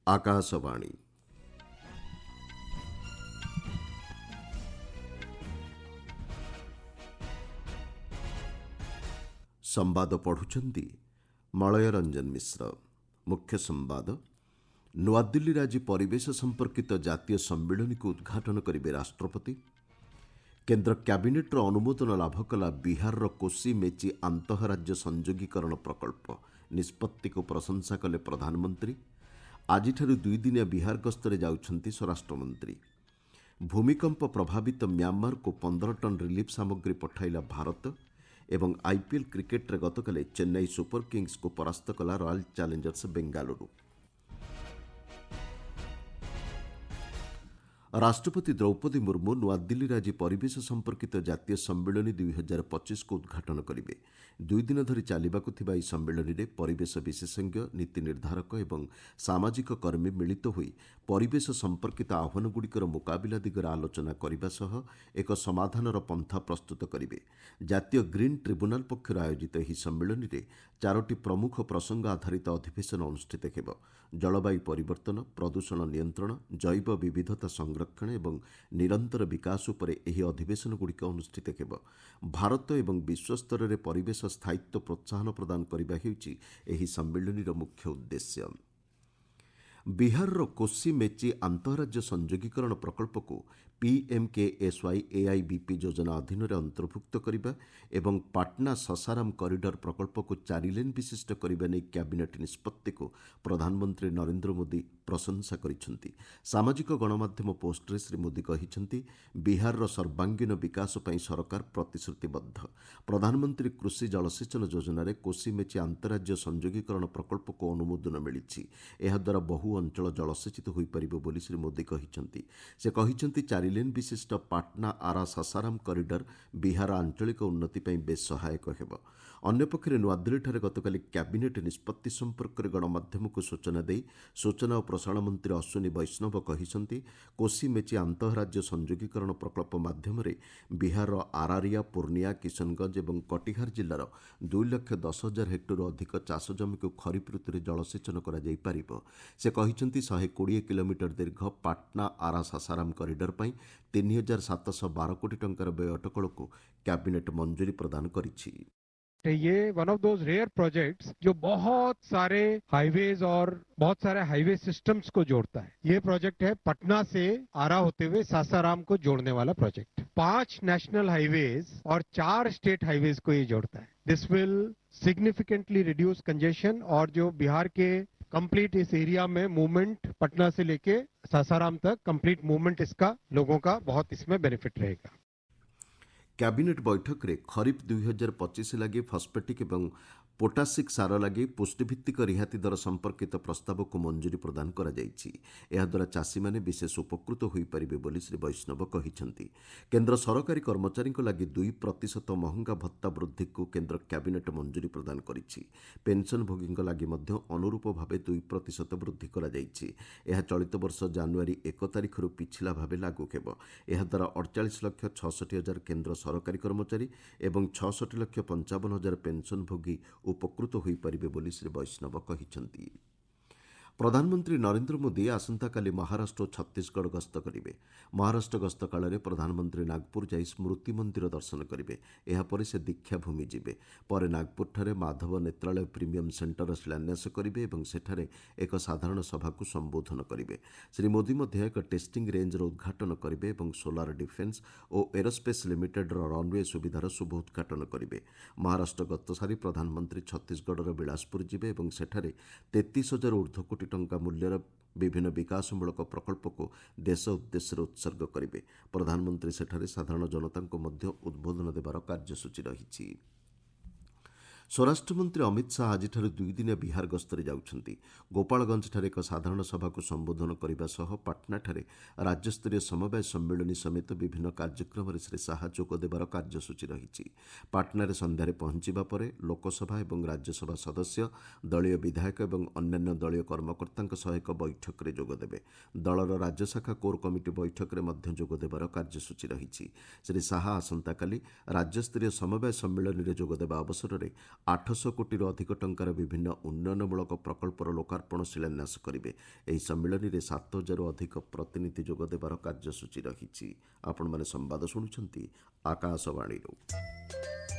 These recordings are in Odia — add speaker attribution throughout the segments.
Speaker 1: आकाशवाणी संवाद पढ़ुचंदी मलय रंजन मिश्र। मुख्य संवाद नुआदिल्ली आज परिवेश संपर्कित जातीय सम्मेलन को उद्घाटन करेंगे राष्ट्रपति। केन्द्र कैबिनेट्र अनुमोदन लाभ कला बिहार कोसी मेची आंतःराज्य संयोगीकरण प्रकल्प निष्पत्ति को प्रशंसा कले प्रधानमंत्री। आज 2 दिनिया बिहार गस्तरे जाउछंती स्वराष्ट्रमंत्री। भूमिकंप प्रभावित म्यांमार को 15 टन रिलीफ सामग्री पठाइला भारत। एवं आईपीएल क्रिकेट रे गतकाली चेन्नई सुपर किंग्स को परास्त कला रॉयल चैलेंजर्स बेंगालुरु। राष्ट्रपति द्रौपदी मुर्मू नुआदिल्ली आज परिवेश संपर्कित जातीय सम्मेलन 2025 को उद्घाटन करेंगे। 2 दिन धरी चलिबाकु थिबा ଏହି ସମ୍ମିଳନୀରେ ପରିବେଶ ବିଶେଷଜ୍ଞ, ନୀତି ନିର୍ଦ୍ଧାରକ ଏବଂ ସାମାଜିକ କର୍ମୀ ମିଳିତ ହୋଇ ପରିବେଶ ସମ୍ପର୍କିତ ଆହ୍ୱାନଗୁଡ଼ିକର ମୁକାବିଲା ଦିଗରେ ଆଲୋଚନା କରିବା ସହ ଏକ ସମାଧାନର ପନ୍ଥା ପ୍ରସ୍ତୁତ କରିବେ। ଜାତୀୟ ଗ୍ରୀନ୍ ଟ୍ରିବ୍ୟୁନାଲ ପକ୍ଷରୁ ଆୟୋଜିତ ଏହି ସମ୍ମିଳନୀରେ 4ଟି ପ୍ରମୁଖ ପ୍ରସଙ୍ଗ ଆଧାରିତ ଅଧିବେଶନ ଅନୁଷ୍ଠିତ ହେବ। ଜଳବାୟୁ ପରିବର୍ତ୍ତନ, ପ୍ରଦୂଷଣ ନିୟନ୍ତ୍ରଣ, ଜୈବ ବିବିଧତା ସଂରକ୍ଷଣ ଏବଂ ନିରନ୍ତର ବିକାଶ ଉପରେ ଏହି ଅଧିବେଶନଗୁଡ଼ିକ ଅନୁଷ୍ଠିତ ହେବ। ଭାରତ ଏବଂ ବିଶ୍ୱସ୍ତରରେ ପରିବେଶ ସ୍ଥାୟିତ୍ୱ ପ୍ରୋତ୍ସାହନ ପ୍ରଦାନ କରିବା ହେଉଛି ଏହି ସମ୍ମିଳନୀର ମୁଖ୍ୟ ଉଦ୍ଦେଶ୍ୟ। ବିହାରର କୋସି ମେଚି ଆନ୍ତଃରାଜ୍ୟ ସଂଯୋଗୀକରଣ ପ୍ରକଳ୍ପକୁ ପିଏମ୍କେଏସ୍ୱାଇ ଏଆଇବିପି ଯୋଜନା ଅଧୀନରେ ଅନ୍ତର୍ଭୁକ୍ତ କରିବା ଏବଂ ପାଟନା ସସାରାମ କରିଡର ପ୍ରକଳ୍ପକୁ 4 ଲେନ୍ ବିଶିଷ୍ଟ କରିବା ନେଇ କ୍ୟାବିନେଟ୍ ନିଷ୍ପତ୍ତିକୁ ପ୍ରଧାନମନ୍ତ୍ରୀ ନରେନ୍ଦ୍ର ମୋଦି ପ୍ରଶଂସା କରିଛନ୍ତି। ସାମାଜିକ ଗଣମାଧ୍ୟମ ପୋଷ୍ଟରେ ଶ୍ରୀ ମୋଦି କହିଛନ୍ତି, ବିହାରର ସର୍ବାଙ୍ଗୀନ ବିକାଶ ପାଇଁ ସରକାର ପ୍ରତିଶ୍ରୁତିବଦ୍ଧ। ପ୍ରଧାନମନ୍ତ୍ରୀ କୃଷି ଜଳସେଚନ ଯୋଜନାରେ କୋସି ମେଚି ଆନ୍ତଃରାଜ୍ୟ ସଂଯୋଗୀକରଣ ପ୍ରକଳ୍ପକୁ ଅନୁମୋଦନ ମିଳିଛି। ଏହାଦ୍ୱାରା ବହୁ ଅଞ୍ଚଳ ଜଳସେଚିତ ହୋଇପାରିବ ବୋଲି ଶ୍ରୀ ମୋଦି କହିଛନ୍ତି। ସେ କହିଛନ୍ତି 4 ଲେନ୍ ବିଶିଷ୍ଟ ପାଟନା ଆରା ସାସାରାମ କରିଡର ବିହାର ଆଞ୍ଚଳିକ ଉନ୍ନତି ପାଇଁ ବେଶ୍ ସହାୟକ ହେବ। ଅନ୍ୟପକ୍ଷରେ ନୂଆଦିଲ୍ଲୀଠାରେ ଗତକାଲି କ୍ୟାବିନେଟ୍ ନିଷ୍ପତ୍ତି ସମ୍ପର୍କରେ ଗଣମାଧ୍ୟମକୁ ସୂଚନା ଦେଇ ସୂଚନା ଓ ପ୍ରସାରଣ ମନ୍ତ୍ରୀ ଅଶ୍ୱିନୀ ବୈଷ୍ଣବ କହିଛନ୍ତି, କୋସି ମେଚି ଆନ୍ତଃରାଜ୍ୟ ସଂଯୋଗୀକରଣ ପ୍ରକଳ୍ପ ମାଧ୍ୟମରେ ବିହାରର ଆରାରିଆ, ପୂର୍ଣ୍ଣିଆ, କିଶନଗଞ୍ଜ ଏବଂ କଟିହାର ଜିଲ୍ଲାର 2,10,000 ହେକ୍ଟରରୁ ଅଧିକ ଚାଷ ଜମିକୁ ଖରିଫ ଋତୁରେ ଜଳସେଚନ କରାଯାଇପାରିବ। ସେ କହିଛନ୍ତି 120 କିଲୋମିଟର ଦୀର୍ଘ ପାଟନା ଆରା ସାସାରାମ କରିଡର ପାଇଁ 3,712 କୋଟି ଟଙ୍କାର ବ୍ୟୟ ଅଟକଳକୁ କ୍ୟାବିନେଟ୍ ମଞ୍ଜୁରୀ ପ୍ରଦାନ କରିଛି।
Speaker 2: ये one of those rare projects जो बहुत सारे हाईवेज और बहुत सारे हाईवे सिस्टम्स को जोड़ता है। ये प्रोजेक्ट है पटना से आरा होते हुए सासाराम को जोड़ने वाला प्रोजेक्ट। 5 नेशनल हाईवेज और 4 स्टेट हाईवेज को ये जोड़ता है। This will significantly reduce congestion और जो बिहार के कंप्लीट इस एरिया में मूवमेंट पटना से लेके सासाराम तक कंप्लीट मूवमेंट इसका लोगों का बहुत इसमें बेनिफिट रहेगा।
Speaker 1: कैबिनेट बैठक में खरीफ 2025 लगी फस्फेटिक और पोटासिक सार लगी पुष्टिभित्तिक रिहाती दर संपर्कित प्रस्ताव को मंजूरी प्रदान करा जायछि। एहाद्वारा चाषी माने विशेष उपकृत हो पारिबे बोली श्री वैष्णव कहिसंति। केन्द्र सरकारी कर्मचारी लगी 2% महंगा भत्ता वृद्धि को केन्द्र कैबिनेट मंजूरी प्रदान करिछि। पेंशनभोगी लगी मध्य अनुरूप भावे 2% वृद्धि करा जायछि। एहा चलित वर्ष जनवरी 1 तारिख पिछला भावे लागू हेब। एहाद्वारा 48,66,000 केन्द्र सरकारी कर्मचारी एवं 66,55,000 पेंशनभोगी उपकृत हो पारिबे बोली श्री वैष्णव कहिसंति। प्रधानमंत्री नरेंद्र मोदी आसंताकाली महाराष्ट्र और छत्तीसगढ़ गस्त करेंगे। महाराष्ट्र गस्त काल में प्रधानमंत्री नागपुर जाई स्मृति मंदिर दर्शन करेंगे। एहापर से दीक्षाभूमि जिबे। पर नागपुर माधव नेत्रालय प्रीमियम सेंटर शिलान्यास करेंगे और सेठारे एक साधारण सभा को संबोधन करेंगे। श्री मोदी मध्य एक टेस्टिंग रेंजर उद्घाटन करेंगे और सोलार डिफेन्स और एरोस्पेस लिमिटेड रनवे सुविधार शुभ उद्घाटन करेंगे। महाराष्ट्र गस्त सारी प्रधानमंत्री छत्तीसगढ़ बिलासपुर जिबे और सेठारे 33,000 ऊर्ध्व कोटी टंका मूल्यर विभिन्न विकासमूलक प्रकल्प को देश उद्देश्य उत्सर्ग करेंगे। प्रधानमंत्री सेठारे साधारण जनता को मध्य उद्बोधन देवार कार्यसूची रही। स्वराष्ट्रमंत्री अमित शाह आज 2 दिनिया बिहार गस्तरे जाउछंती। गोपालगंज एक साधारण सभा को संबोधन करने सह पाटना राज्यस्तरीय समवाय सम्मेलन समेत विभिन्न कार्यक्रम में श्री शाह जोग देवार कार्यसूची रही। पाटना संध्यारे पहुंचवा पर लोकसभा और राज्यसभा सदस्य, दलीय विधायक और अन्य दलीय कर्मकर्ता सह एक बैठक में जोगदेवे। दलर राज्यशाखा कोर कमिटी बैठक में जोग देवार कार्यसूची रही। श्री शाह आसंताकाली राज्यस्तरीय समवाय सम्मेलन में जोगदेवा अवसर में 800 କୋଟିରୁ ଅଧିକ ଟଙ୍କାର ବିଭିନ୍ନ ଉନ୍ନୟନମୂଳକ ପ୍ରକଳ୍ପର ଲୋକାର୍ପଣ ଶିଳାନ୍ୟାସ କରିବେ। ଏହି ସମ୍ମିଳନୀରେ 7,000ରୁ ଅଧିକ ପ୍ରତିନିଧି ଯୋଗ ଦେବାର କାର୍ଯ୍ୟସୂଚୀ ରହିଛି। ଆପଣମାନେ ସମ୍ବାଦ ଶୁଣୁଛନ୍ତି ଆକାଶବାଣୀରୁ।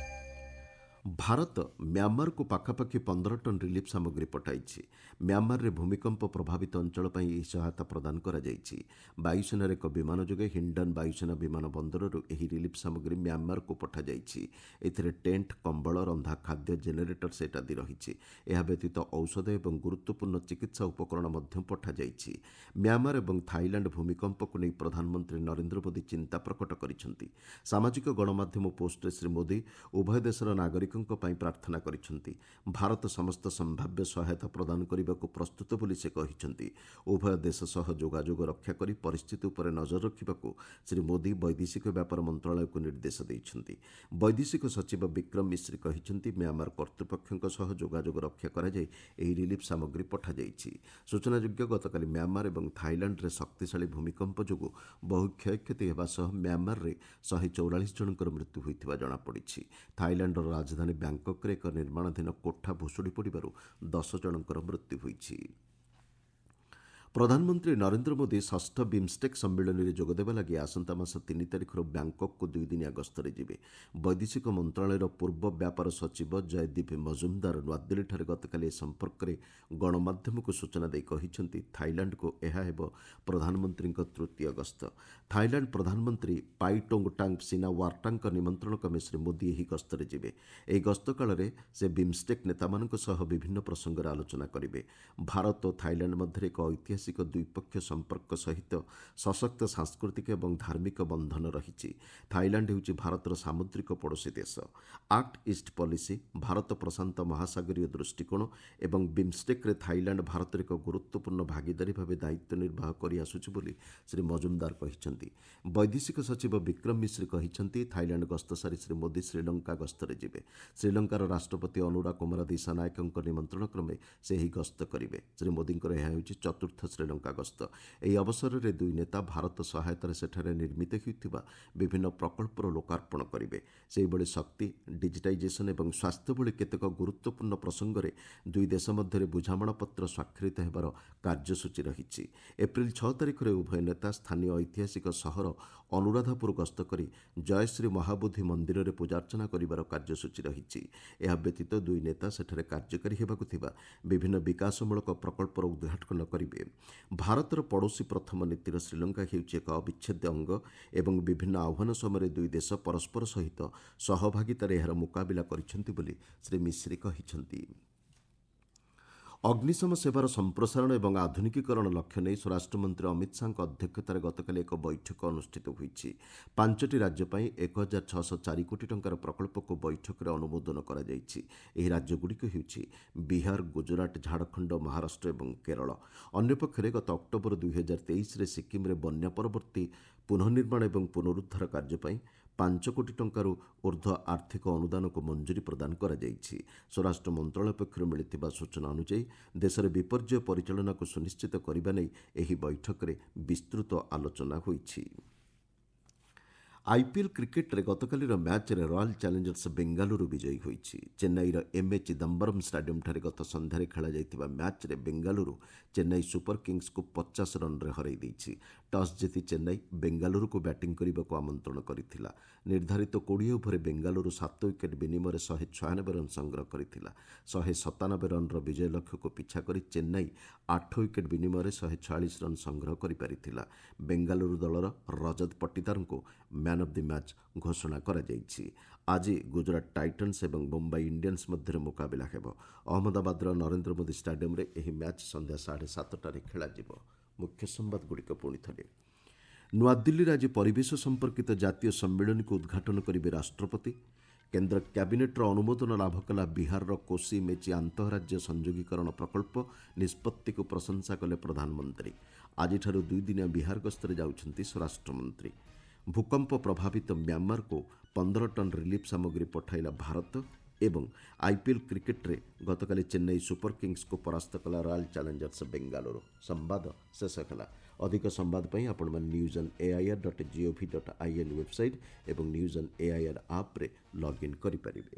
Speaker 1: ଭାରତ ମ୍ୟାମାରକୁ ପାଖାପାଖି 15 ଟନ୍ ରିଲିଫ୍ ସାମଗ୍ରୀ ପଠାଇଛି। ମ୍ୟାମାରରେ ଭୂମିକମ୍ପ ପ୍ରଭାବିତ ଅଞ୍ଚଳ ପାଇଁ ଏହି ସହାୟତା ପ୍ରଦାନ କରାଯାଇଛି। ବାୟୁସେନାର ଏକ ବିମାନ ଯୋଗେ ହିଣ୍ଡନ୍ ବାୟୁସେନା ବିମାନ ବନ୍ଦରରୁ ଏହି ରିଲିଫ୍ ସାମଗ୍ରୀ ମ୍ୟାମାରକୁ ପଠାଯାଇଛି। ଏଥିରେ ଟେଣ୍ଟ, କମ୍ବଳ, ରନ୍ଧା ଖାଦ୍ୟ, ଜେନେରେଟର ସେଟ୍ ଆଦି ରହିଛି। ଏହା ବ୍ୟତୀତ ଔଷଧ ଏବଂ ଗୁରୁତ୍ୱପୂର୍ଣ୍ଣ ଚିକିତ୍ସା ଉପକରଣ ମଧ୍ୟ ପଠାଯାଇଛି। ମ୍ୟାମାର ଏବଂ ଥାଇଲାଣ୍ଡ ଭୂମିକମ୍ପକୁ ନେଇ ପ୍ରଧାନମନ୍ତ୍ରୀ ନରେନ୍ଦ୍ର ମୋଦି ଚିନ୍ତା ପ୍ରକଟ କରିଛନ୍ତି। ସାମାଜିକ ଗଣମାଧ୍ୟମ ପୋଷ୍ଟରେ ଶ୍ରୀ ମୋଦି ଉଭୟ ଦେଶର ନାଗରିକଙ୍କ ପାଇଁ ପ୍ରାର୍ଥନା କରିଛନ୍ତି। ଭାରତ ସମସ୍ତ ସମ୍ଭାବ୍ୟ ସହାୟତା ପ୍ରଦାନ କରିବାକୁ ପ୍ରସ୍ତୁତ ବୋଲି ସେ କହିଛନ୍ତି। ଉଭୟ ଦେଶ ସହ ଯୋଗାଯୋଗ ରକ୍ଷା କରି ପରିସ୍ଥିତି ଉପରେ ନଜର ରଖିବାକୁ ଶ୍ରୀ ମୋଦି ବୈଦେଶିକ ବ୍ୟାପାର ମନ୍ତ୍ରଣାଳୟକୁ ନିର୍ଦ୍ଦେଶ ଦେଇଛନ୍ତି। ବୈଦେଶିକ ସଚିବ ବିକ୍ରମ ମିଶ୍ରି କହିଛନ୍ତି, ମ୍ୟାମାର କର୍ତ୍ତୃପକ୍ଷଙ୍କ ସହ ଯୋଗାଯୋଗ ରକ୍ଷା କରାଯାଇ ଏହି ରିଲିଫ୍ ସାମଗ୍ରୀ ପଠାଯାଇଛି। ସୂଚନାଯୋଗ୍ୟ, ଗତକାଲି ମ୍ୟାମାର ଏବଂ ଥାଇଲାଣ୍ଡରେ ଶକ୍ତିଶାଳୀ ଭୂମିକମ୍ପ ଯୋଗୁଁ ବହୁ କ୍ଷୟକ୍ଷତି ହେବା ସହ ମ୍ୟାମାରରେ 144 ଜଣଙ୍କର ମୃତ୍ୟୁ ହୋଇଥିବା ଜଣାପଡ଼ିଛି। ଥାଇଲାଣ୍ଡର ରାଜଧାନୀ ବ୍ୟାଙ୍କକ୍ରେ ଏକ ନିର୍ମାଣାଧୀନ କୋଠା ଭୁଶୁଡ଼ି ପଡ଼ିବାରୁ 10 ଜଣଙ୍କର ମୃତ୍ୟୁ ହୋଇଛି। ପ୍ରଧାନମନ୍ତ୍ରୀ ନରେନ୍ଦ୍ର ମୋଦି ଷଷ୍ଠ ବିମ୍ଷ୍ଟେକ୍ ସମ୍ମିଳନୀରେ ଯୋଗଦେବା ଲାଗି ଆସନ୍ତା ମାସ 3 ତାରିଖରୁ ବ୍ୟାଙ୍କକ୍କୁ 2 ଦିନିଆ ଗସ୍ତରେ ଯିବେ। ବୈଦେଶିକ ମନ୍ତ୍ରଣାଳୟର ପୂର୍ବ ବ୍ୟାପାର ସଚିବ ଜୟଦୀପ ମଜୁମଦାର ନୂଆଦିଲ୍ଲୀଠାରେ ଗତକାଲି ଏ ସମ୍ପର୍କରେ ଗଣମାଧ୍ୟମକୁ ସୂଚନା ଦେଇ କହିଛନ୍ତି, ଥାଇଲାଣ୍ଡକୁ ଏହା ହେବ ପ୍ରଧାନମନ୍ତ୍ରୀଙ୍କ ତୃତୀୟ ଗସ୍ତ। ଥାଇଲାଣ୍ଡ ପ୍ରଧାନମନ୍ତ୍ରୀ ପାଇଟୋଙ୍ଗଟାଙ୍ଗ୍ ସିନାୱାର୍ଟାଙ୍କ ନିମନ୍ତ୍ରଣ କ୍ରମେ ଶ୍ରୀ ମୋଦି ଏହି ଗସ୍ତରେ ଯିବେ। ଏହି ଗସ୍ତ କାଳରେ ସେ ବିମ୍ଷ୍ଟେକ୍ ନେତାମାନଙ୍କ ସହ ବିଭିନ୍ନ ପ୍ରସଙ୍ଗରେ ଆଲୋଚନା କରିବେ। ଭାରତ ଓ ଥାଇଲାଣ୍ଡ ମଧ୍ୟରେ ଏକ ଐତିହାସିକ ଦ୍ୱିପକ୍ଷୀୟ ସମ୍ପର୍କ ସହିତ ସଶକ୍ତ ସାଂସ୍କୃତିକ ଏବଂ ଧାର୍ମିକ ବନ୍ଧନ ରହିଛି। ଥାଇଲାଣ୍ଡ ହେଉଛି ଭାରତର ସାମୁଦ୍ରିକ ପଡ଼ୋଶୀ ଦେଶ। Act east policy, Bharat Prashant ମହାସାଗରୀୟ ଦୃଷ୍ଟିକୋଣ ଏବଂ ବିମ୍ଷ୍ଟେକ୍ରେ ଥାଇଲାଣ୍ଡ ଭାରତର ଏକ ଗୁରୁତ୍ୱପୂର୍ଣ୍ଣ ଭାଗିଦାରୀ ଭାବେ ଦାୟିତ୍ୱ ନିର୍ବାହ କରିଆସୁଛି ବୋଲି ଶ୍ରୀ ମଜୁମଦାର କହିଛନ୍ତି। ବୈଦେଶିକ ସଚିବ ବିକ୍ରମ ମିଶ୍ରି କହିଛନ୍ତି, ଥାଇଲାଣ୍ଡ ଗସ୍ତ ସାରି ଶ୍ରୀ ମୋଦି ଶ୍ରୀଲଙ୍କା ଗସ୍ତରେ ଯିବେ। ଶ୍ରୀଲଙ୍କାର ରାଷ୍ଟ୍ରପତି ଅନୁରା କୁମାର ଦିସାନାୟକଙ୍କ ନିମନ୍ତ୍ରଣ କ୍ରମେ ସେ ଏହି ଗସ୍ତ କରିବେ। ଶ୍ରୀ ମୋଦିଙ୍କର ଏହା ହେଉଛି ଚତୁର୍ଥ ଶ୍ରୀଲଙ୍କା ଗସ୍ତ। ଏହି ଅବସରରେ ଦୁଇ ନେତା ଭାରତ ସହାୟତାରେ ସେଠାରେ ନିର୍ମିତ ହେଉଥିବା ବିଭିନ୍ନ ପ୍ରକଳ୍ପର ଲୋକାର୍ପଣ କରିବେ। ସେହିଭଳି ଶକ୍ତି, ଡିଜିଟାଇଜେସନ୍ ଏବଂ ସ୍ୱାସ୍ଥ୍ୟ ଭଳି କେତେକ ଗୁରୁତ୍ୱପୂର୍ଣ୍ଣ ପ୍ରସଙ୍ଗରେ ଦୁଇ ଦେଶ ମଧ୍ୟରେ ବୁଝାମଣାପତ୍ର ସ୍ୱାକ୍ଷରିତ ହେବାର କାର୍ଯ୍ୟସୂଚୀ ରହିଛି। ଏପ୍ରିଲ 6 ତାରିଖରେ ଉଭୟ ନେତା ସ୍ଥାନୀୟ ଐତିହାସିକ ସହର ଅନୁରାଧାପୁର ଗସ୍ତ କରି ଜୟଶ୍ରୀ ମହାବୋଧି ମନ୍ଦିରରେ ପୂଜାର୍ଚ୍ଚନା କରିବାର କାର୍ଯ୍ୟସୂଚୀ ରହିଛି। ଏହା ବ୍ୟତୀତ ଦୁଇ ନେତା ସେଠାରେ କାର୍ଯ୍ୟକାରୀ ହେବାକୁ ଥିବା ବିଭିନ୍ନ ବିକାଶମୂଳକ ପ୍ରକଳ୍ପର ଉଦ୍ଘାଟନ କରିବେ। ଭାରତର ପଡ଼ୋଶୀ ପ୍ରଥମ ନୀତିର ଶ୍ରୀଲଙ୍କା ହେଉଛି ଏକ ଅବିଚ୍ଛେଦ୍ୟ ଅଙ୍ଗ ଏବଂ ବିଭିନ୍ନ ଆହ୍ୱାନ ସମୟରେ ଦୁଇ ଦେଶ ପରସ୍ପର ସହିତ ସହଭାଗିତାରେ ଏହାର ମୁକାବିଲା କରିଛନ୍ତି ବୋଲି ଶ୍ରୀ ମିଶ୍ରି କହିଛନ୍ତି। ଅଗ୍ନିଶମ ସେବାର ସମ୍ପ୍ରସାରଣ ଏବଂ ଆଧୁନିକୀକରଣ ଲକ୍ଷ୍ୟ ନେଇ ସ୍ୱରାଷ୍ଟ୍ରମନ୍ତ୍ରୀ ଅମିତ ଶାହାଙ୍କ ଅଧ୍ୟକ୍ଷତାରେ ଗତକାଲି ଏକ ବୈଠକ ଅନୁଷ୍ଠିତ ହୋଇଛି। 5ଟି ରାଜ୍ୟ ପାଇଁ 1,604 କୋଟି ଟଙ୍କାର ପ୍ରକଳ୍ପକୁ ବୈଠକରେ ଅନୁମୋଦନ କରାଯାଇଛି। ଏହି ରାଜ୍ୟଗୁଡ଼ିକ ହେଉଛି ବିହାର, ଗୁଜରାଟ, ଝାଡ଼ଖଣ୍ଡ, ମହାରାଷ୍ଟ୍ର ଏବଂ କେରଳ। ଅନ୍ୟପକ୍ଷରେ ଗତ ଅକ୍ଟୋବର 2023ରେ ସିକିମ୍ରେ ବନ୍ୟା ପରବର୍ତ୍ତୀ ପୁନଃନିର୍ମାଣ ଏବଂ ପୁନରୁଦ୍ଧାର କାର୍ଯ୍ୟ ପାଇଁ 5 କୋଟି ଟଙ୍କାରୁ ଊର୍ଦ୍ଧ୍ୱ ଆର୍ଥିକ ଅନୁଦାନକୁ ମଞ୍ଜୁରୀ ପ୍ରଦାନ କରାଯାଇଛି। ସ୍ୱରାଷ୍ଟ୍ର ମନ୍ତ୍ରଣାଳୟ ପକ୍ଷରୁ ମିଳିଥିବା ସୂଚନା ଅନୁଯାୟୀ ଦେଶରେ ବିପର୍ଯ୍ୟୟ ପରିଚାଳନାକୁ ସୁନିଶ୍ଚିତ କରିବା ନେଇ ଏହି ବୈଠକରେ ବିସ୍ତୃତ ଆଲୋଚନା ହୋଇଛି। ଆଇପିଏଲ୍ କ୍ରିକେଟ୍ରେ ଗତକାଲିର ମ୍ୟାଚ୍ରେ ରୟାଲ୍ ଚ୍ୟାଲେଞ୍ଜର୍ସ ବେଙ୍ଗାଲୁରୁ ବିଜୟୀ ହୋଇଛି। ଚେନ୍ନାଇର ଏମ୍ଏ ଚିଦାମ୍ବରମ୍ ଷ୍ଟାଡିୟମ୍ଠାରେ ଗତ ସନ୍ଧ୍ୟାରେ ଖେଳାଯାଇଥିବା ମ୍ୟାଚ୍ରେ ବେଙ୍ଗାଲୁରୁ ଚେନ୍ନାଇ ସୁପର କିଙ୍ଗ୍ସକୁ 50 ରନ୍ରେ ହରାଇ ଦେଇଛି। ଟସ୍ ଜିତି ଚେନ୍ନାଇ ବେଙ୍ଗାଲୁରୁକୁ ବ୍ୟାଟିଂ କରିବାକୁ ଆମନ୍ତ୍ରଣ କରିଥିଲା। ନିର୍ଦ୍ଧାରିତ 20 ଓଭରରେ ବେଙ୍ଗାଲୁରୁ 7 ୱିକେଟ୍ ବିନିମୟରେ 196 ରନ୍ ସଂଗ୍ରହ କରିଥିଲା। 197 ରନ୍ର ବିଜୟ ଲକ୍ଷ୍ୟକୁ ପିଛା କରି ଚେନ୍ନାଇ 8 ୱିକେଟ୍ ବିନିମୟରେ 146 ରନ୍ ସଂଗ୍ରହ କରିପାରିଥିଲା। ବେଙ୍ଗାଲୁରୁ ଦଳର ରଜତ ପଟିଦାରଙ୍କୁ ମ୍ୟାନ୍ ଅଫ୍ ଦି ମ୍ୟାଚ୍ ଘୋଷଣା କରାଯାଇଛି। ଆଜି ଗୁଜରାଟ ଟାଇଟନ୍ସ ଏବଂ ମୁମ୍ବାଇ ଇଣ୍ଡିଆନ୍ସ ମଧ୍ୟରେ ମୁକାବିଲା ହେବ। ଅହମ୍ମଦାବାଦର ନରେନ୍ଦ୍ର ମୋଦି ଷ୍ଟାଡିୟମ୍ରେ ଏହି ମ୍ୟାଚ୍ ସନ୍ଧ୍ୟା 7:30ଟାରେ ଖେଳାଯିବ। ମୁଖ୍ୟ ସମ୍ବାଦଗୁଡ଼ିକ ପୁଣି ଥରେ। ନୂଆଦିଲ୍ଲୀରେ ଆଜି ପରିବେଶ ସମ୍ପର୍କିତ ଜାତୀୟ ସମ୍ମିଳନୀକୁ ଉଦ୍ଘାଟନ କରିବେ ରାଷ୍ଟ୍ରପତି। କେନ୍ଦ୍ର କ୍ୟାବିନେଟ୍ର ଅନୁମୋଦନ ଲାଭ କଲା ବିହାରର କୋସି ମେଚି ଆନ୍ତଃରାଜ୍ୟ ସଂଯୋଗୀକରଣ ପ୍ରକଳ୍ପ। ନିଷ୍ପତ୍ତିକୁ ପ୍ରଶଂସା କଲେ ପ୍ରଧାନମନ୍ତ୍ରୀ। ଆଜିଠାରୁ 2 ଦିନିଆ ବିହାର ଗସ୍ତରେ ଯାଉଛନ୍ତି ସ୍ୱରାଷ୍ଟ୍ରମନ୍ତ୍ରୀ। ଭୂକମ୍ପ ପ୍ରଭାବିତ ମ୍ୟାମାରକୁ 15 ଟନ୍ ରିଲିଫ୍ ସାମଗ୍ରୀ ପଠାଇଲା ଭାରତ ଏବଂ ଆଇପିଏଲ୍ କ୍ରିକେଟ୍ରେ ଗତକାଲି ଚେନ୍ନାଇ ସୁପର କିଙ୍ଗ୍ସକୁ ପରାସ୍ତ କଲା ରୟାଲ୍ ଚ୍ୟାଲେଞ୍ଜର୍ସ ବେଙ୍ଗାଲୁରୁ। ସମ୍ବାଦ ଶେଷ ହେଲା। ଅଧିକ ସମ୍ବାଦ ପାଇଁ ଆପଣମାନେ newsonair.gov.in ୱେବସାଇଟ୍ ଏବଂ ନ୍ୟୁଜ୍ ଅନ୍ ଏଆଇଆର୍ ଆପ୍ରେ ଲଗ୍ଇନ୍ କରିପାରିବେ।